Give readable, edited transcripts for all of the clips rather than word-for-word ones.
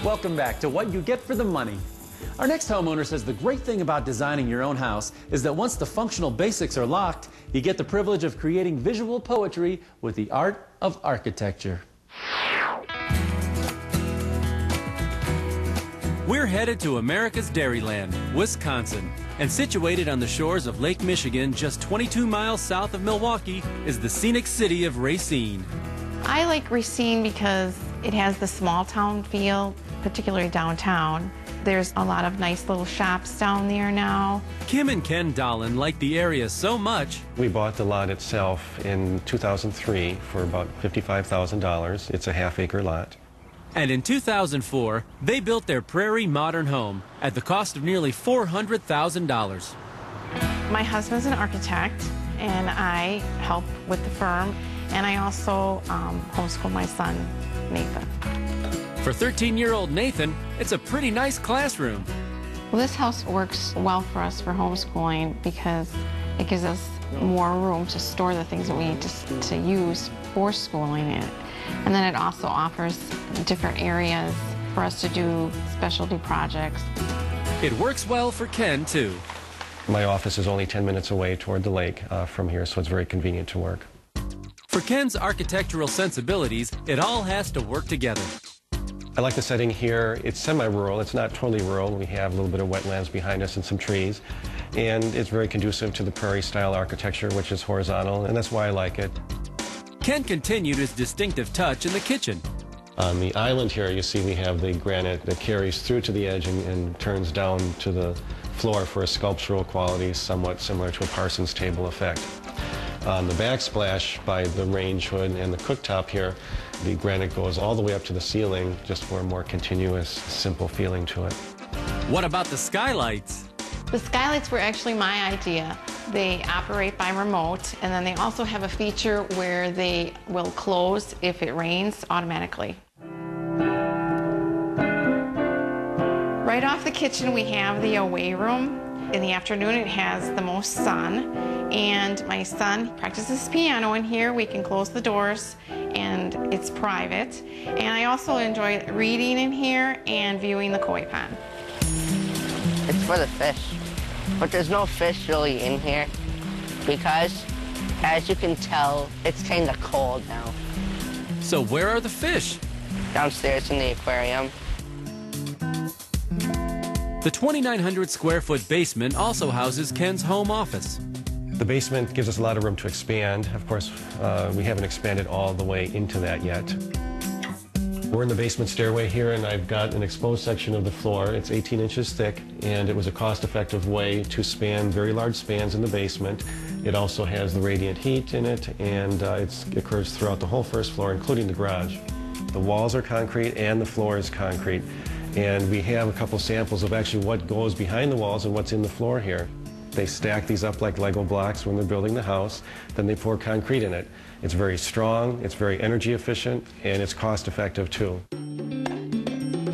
Welcome back to What You Get for the Money. Our next homeowner says the great thing about designing your own house is that once the functional basics are locked, you get the privilege of creating visual poetry with the art of architecture. We're headed to America's Dairyland, Wisconsin, and situated on the shores of Lake Michigan, just 22 miles south of Milwaukee, is the scenic city of Racine. I like Racine because it has the small town feel, particularly downtown. There's a lot of nice little shops down there now. Kim and Ken Dahlin like the area so much. We bought the lot itself in 2003 for about $55,000. It's a half-acre lot. And in 2004, they built their Prairie modern home at the cost of nearly $400,000. My husband's an architect, and I help with the firm, and I also homeschool my son, Nathan. For 13-year-old Nathan, it's a pretty nice classroom. Well, this house works well for us for homeschooling because it gives us more room to store the things that we need to use for schooling in it. And then it also offers different areas for us to do specialty projects. It works well for Ken, too. My office is only 10 minutes away toward the lake from here, so it's very convenient to work. For Ken's architectural sensibilities, it all has to work together. I like the setting here. It's semi-rural. It's not totally rural. We have a little bit of wetlands behind us and some trees. And it's very conducive to the Prairie Style architecture, which is horizontal, and that's why I like it. Ken continued his distinctive touch in the kitchen. On the island here, you see we have the granite that carries through to the edge and turns down to the floor for a sculptural quality, somewhat similar to a Parsons table effect. On the backsplash by the range hood and the cooktop here, the granite goes all the way up to the ceiling just for a more continuous, simple feeling to it. What about the skylights? The skylights were actually my idea. They operate by remote, and then they also have a feature where they will close if it rains automatically. Right off the kitchen, we have the away room. In the afternoon, it has the most sun, and my son practices piano in here. We can close the doors, and it's private. And I also enjoy reading in here and viewing the koi pond. It's for the fish, but there's no fish really in here because, as you can tell, it's kind of cold now. So where are the fish? Downstairs in the aquarium. The 2,900 square foot basement also houses Ken's home office. The basement gives us a lot of room to expand. Of course, we haven't expanded all the way into that yet. We're in the basement stairway here, and I've got an exposed section of the floor. It's 18 inches thick, and it was a cost-effective way to span very large spans in the basement. It also has the radiant heat in it, and it occurs throughout the whole first floor, including the garage. The walls are concrete, and the floor is concrete. And we have a couple samples of actually what goes behind the walls and what's in the floor here. They stack these up like Lego blocks when they're building the house, then they pour concrete in it. It's very strong, it's very energy efficient, and it's cost effective too.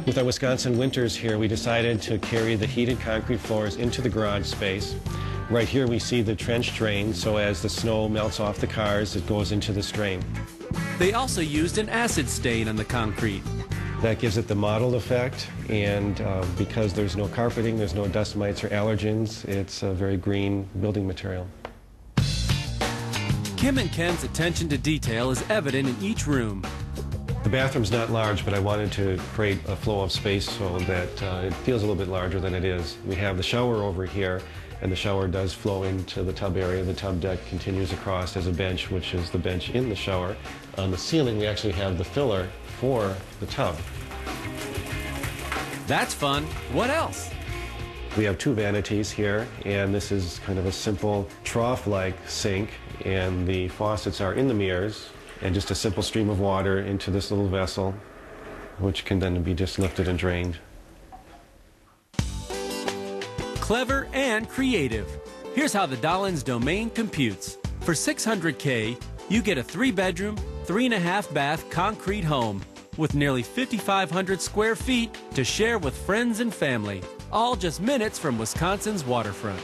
With our Wisconsin winters here, we decided to carry the heated concrete floors into the garage space. Right here we see the trench drain, so as the snow melts off the cars, it goes into this drain. They also used an acid stain on the concrete. That gives it the mottled effect, and because there's no carpeting, there's no dust mites or allergens, it's a very green building material. Kim and Ken's attention to detail is evident in each room. The bathroom's not large, but I wanted to create a flow of space so that it feels a little bit larger than it is. We have the shower over here, and the shower does flow into the tub area. The tub deck continues across as a bench, which is the bench in the shower. On the ceiling, we actually have the filler for the tub. That's fun. What else? We have two vanities here, and this is kind of a simple trough-like sink, and the faucets are in the mirrors, and just a simple stream of water into this little vessel, which can then be just lifted and drained. Clever and creative. Here's how the Dahlin's domain computes. For $600K, you get a 3-bedroom, 3.5-bath concrete home with nearly 5,500 square feet to share with friends and family, all just minutes from Wisconsin's waterfront.